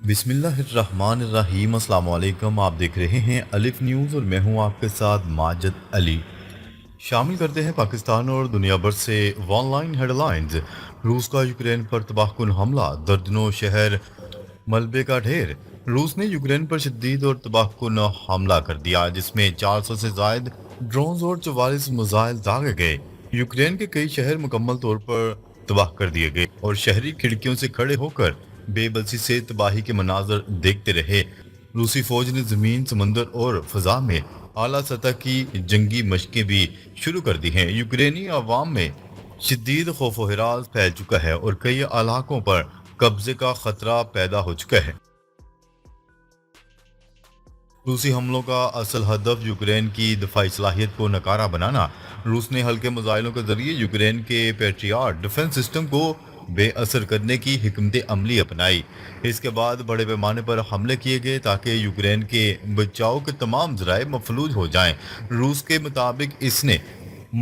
بسم اللہ الرحمن الرحیم۔ السلام علیکم، آپ دیکھ رہے ہیں الف نیوز اور میں ہوں آپ کے ساتھ ماجد علی۔ شامل کرتے ہیں پاکستان اور دنیا بھر سے آن لائن ہیڈ لائنز۔ روس کا یوکرین پر تباہ کن حملہ، درجنوں شہر ملبے کا ڈھیر۔ روس نے یوکرین پر شدید اور تباہ کن حملہ کر دیا جس میں 400 سے زائد ڈرونز اور 44 میزائل داغے گئے۔ یوکرین کے کئی شہر مکمل طور پر تباہ کر دیے گئے اور شہری کھڑکیوں سے کھڑے ہو کر بے بسی سے تباہی کے مناظر دیکھتے رہے۔ روسی فوج نے زمین، سمندر اور فضا میں اعلیٰ سطح کی جنگی مشقیں بھی شروع کر دی ہیں۔ یوکرینی عوام میں شدید خوف و ہراس پھیل چکا ہے اور کئی علاقوں پر قبضے کا خطرہ پیدا ہو چکا ہے۔ روسی حملوں کا اصل ہدف یوکرین کی دفاعی صلاحیت کو ناکارہ بنانا۔ روس نے ہلکے میزائلوں کے ذریعے یوکرین کے پیٹریاٹ ڈیفنس سسٹم کو بے اثر کرنے کی حکمت عملی اپنائی۔ اس کے بعد بڑے پیمانے پر حملے کیے گئے تاکہ یوکرین کے بچاؤ کے تمام ذرائع مفلوج ہو جائیں۔ روس کے مطابق اس نے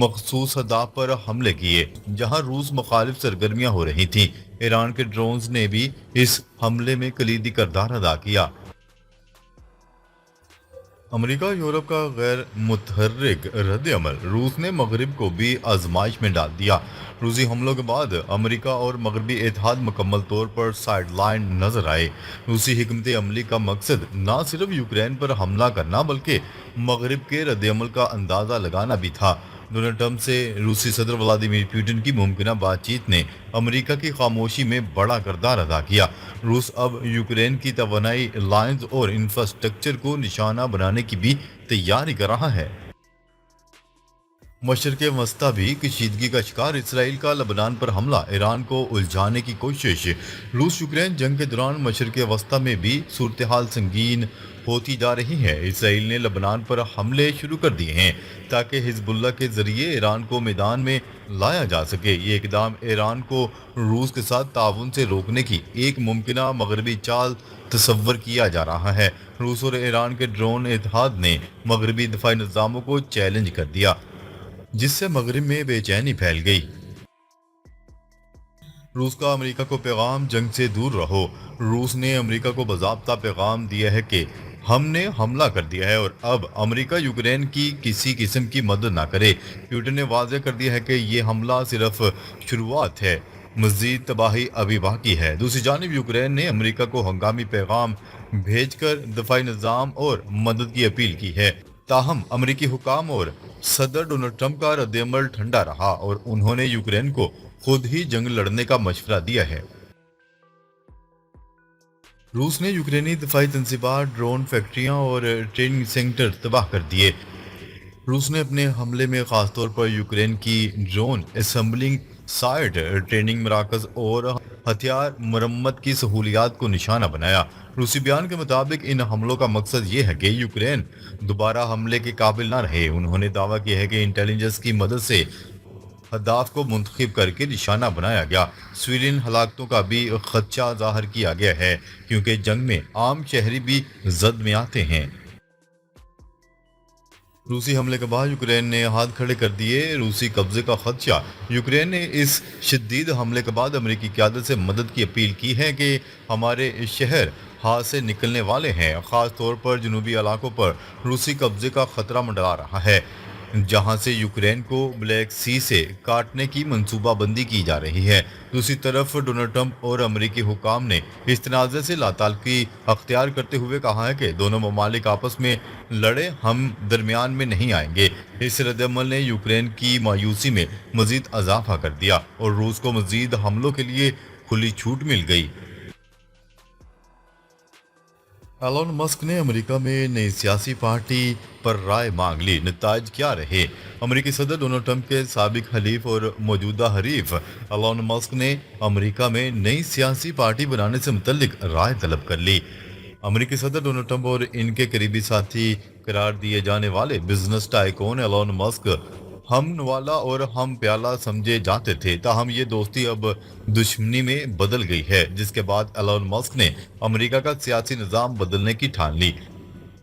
مخصوص اہداف پر حملے کیے جہاں روس مخالف سرگرمیاں ہو رہی تھیں۔ ایران کے ڈرونز نے بھی اس حملے میں کلیدی کردار ادا کیا۔ امریکہ یورپ کا غیر متحرک رد عمل، روس نے مغرب کو بھی آزمائش میں ڈال دیا۔ روسی حملوں کے بعد امریکہ اور مغربی اتحاد مکمل طور پر سائیڈ لائن نظر آئے۔ روسی حکمت عملی کا مقصد نہ صرف یوکرین پر حملہ کرنا بلکہ مغرب کے رد عمل کا اندازہ لگانا بھی تھا۔ ڈونلڈ ٹرمپ سے روسی صدر ولادیمیر پوٹن کی ممکنہ بات چیت نے امریکہ کی خاموشی میں بڑا کردار ادا کیا۔ روس اب یوکرین کی توانائی لائنز اور انفراسٹرکچر کو نشانہ بنانے کی بھی تیاری کر رہا ہے۔ مشرق وسطیٰ بھی کشیدگی کا شکار، اسرائیل کا لبنان پر حملہ، ایران کو الجھانے کی کوشش۔ روس یوکرین جنگ کے دوران مشرق وسطیٰ میں بھی صورتحال سنگین ہوتی جا رہی ہے۔ اسرائیل نے لبنان پر حملے شروع کر دیے ہیں تاکہ حزب اللہ کے ذریعے ایران کو میدان میں لایا جا سکے۔ یہ اقدام ایران کو روس کے ساتھ تعاون سے روکنے کی ایک ممکنہ مغربی چال تصور کیا جا رہا ہے۔ روس اور ایران کے ڈرون اتحاد نے مغربی دفاعی نظاموں کو چیلنج کر دیا جس سے مغرب میں بے چینی پھیل گئی۔ روس کا امریکہ کو پیغام، جنگ سے دور رہو۔ روس نے امریکہ کو باضابطہ پیغام دیا ہے کہ ہم نے حملہ کر دیا ہے اور اب امریکہ یوکرین کی کسی قسم کی مدد نہ کرے۔ پوٹن نے واضح کر دیا ہے کہ یہ حملہ صرف شروعات ہے، مزید تباہی ابھی باقی ہے۔ دوسری جانب یوکرین نے امریکہ کو ہنگامی پیغام بھیج کر دفاعی نظام اور مدد کی اپیل کی ہے۔ تاہم امریکی حکام اور صدر ڈونلڈ ٹرمپ کا رد عمل ٹھنڈا رہا اور انہوں نے یوکرین کو خود ہی جنگ لڑنے کا مشورہ دیا ہے۔ روس نے یوکرینی دفاعی تنصیبات، ڈرون فیکٹریاں اور ٹریننگ سینٹر تباہ کر دیے۔ روس نے اپنے حملے میں خاص طور پر یوکرین کی ڈرون اسمبلنگ سائٹ، ٹریننگ مراکز اور ہتھیار مرمت کی سہولیات کو نشانہ بنایا۔ روسی بیان کے مطابق ان حملوں کا مقصد یہ ہے کہ یوکرین دوبارہ حملے کے قابل نہ رہے۔ انہوں نے دعویٰ کیا ہے کہ انٹیلیجنس کی مدد سے اہداف کو منتخب کر کے نشانہ بنایا گیا۔ سویلین ہلاکتوں کا بھی خدشہ ظاہر کیا گیا ہے کیونکہ جنگ میں عام شہری بھی زد میں آتے ہیں۔ روسی حملے کے بعد یوکرین نے ہاتھ کھڑے کر دیے، روسی قبضے کا خدشہ۔ یوکرین نے اس شدید حملے کے بعد امریکی قیادت سے مدد کی اپیل کی ہے کہ ہمارے شہر ہاتھ سے نکلنے والے ہیں، خاص طور پر جنوبی علاقوں پر روسی قبضے کا خطرہ منڈرا رہا ہے جہاں سے یوکرین کو بلیک سی سے کاٹنے کی منصوبہ بندی کی جا رہی ہے۔ دوسری طرف ڈونلڈ ٹرمپ اور امریکی حکام نے اس تنازع سے لاتعلقی اختیار کرتے ہوئے کہا ہے کہ دونوں ممالک آپس میں لڑے، ہم درمیان میں نہیں آئیں گے۔ اس رد عمل نے یوکرین کی مایوسی میں مزید اضافہ کر دیا اور روس کو مزید حملوں کے لیے کھلی چھوٹ مل گئی۔ ایلون مسک نے امریکہ میں نئی سیاسی پارٹی پر رائے مانگ لی، نتائج کیا رہے؟ امریکی صدر ڈونلڈ ٹرمپ کے سابق حلیف اور موجودہ حریف ایلون مسک نے امریکہ میں نئی سیاسی پارٹی بنانے سے متعلق رائے طلب کر لی۔ امریکی صدر ڈونلڈ ٹرمپ اور ان کے قریبی ساتھی قرار دیے جانے والے بزنس ٹائکون ایلون مسک ہم نوالا اور ہم پیالہ سمجھے جاتے تھے، تاہم یہ دوستی اب دشمنی میں بدل گئی ہے، جس کے بعد ایلون مسک نے امریکہ کا سیاسی نظام بدلنے کی ٹھان لی۔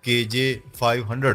KJ-500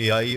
AI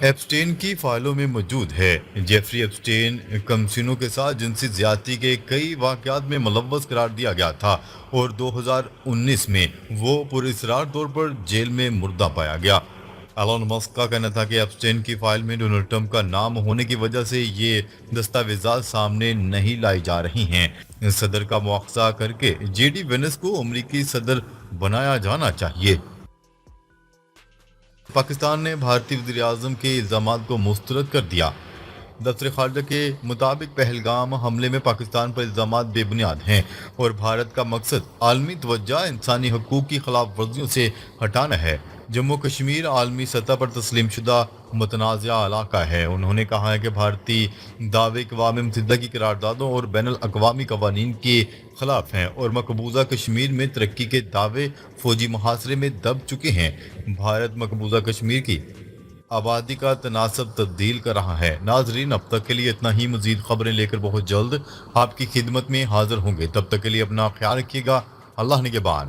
ایپسٹین کی فائلوں میں موجود ہے۔ جیفری ایپسٹین کمسینوں کے ساتھ جنسی زیادتی کے کئی واقعات میں ملوث قرار دیا گیا تھا اور 2019 میں وہ پراسرار طور پر جیل میں مردہ پایا گیا۔ ایلون مسک کا کہنا تھا کہ ایپسٹین کی فائل میں ڈونلڈ ٹرمپ کا نام ہونے کی وجہ سے یہ دستاویزات سامنے نہیں لائی جا رہی ہیں۔ صدر کا مواخذہ کر کے جے ڈی وینس کو امریکی صدر بنایا جانا چاہیے۔ پاکستان نے بھارتی وزیر اعظم کے الزامات کو مسترد کر دیا۔ دفتر خارجہ کے مطابق پہلگام حملے میں پاکستان پر الزامات بے بنیاد ہیں اور بھارت کا مقصد عالمی توجہ انسانی حقوق کی خلاف ورزیوں سے ہٹانا ہے۔ جموں کشمیر عالمی سطح پر تسلیم شدہ متنازعہ علاقہ ہے۔ انہوں نے کہا ہے کہ بھارتی دعوے اقوام متحدہ کی قراردادوں اور بین الاقوامی قوانین کے خلاف ہیں اور مقبوضہ کشمیر میں ترقی کے دعوے فوجی محاصرے میں دب چکے ہیں۔ بھارت مقبوضہ کشمیر کی آبادی کا تناسب تبدیل کر رہا ہے۔ ناظرین، اب تک کے لیے اتنا ہی۔ مزید خبریں لے کر بہت جلد آپ کی خدمت میں حاضر ہوں گے۔ تب تک کے لیے اپنا خیال رکھیے گا۔ اللہ نگہبان۔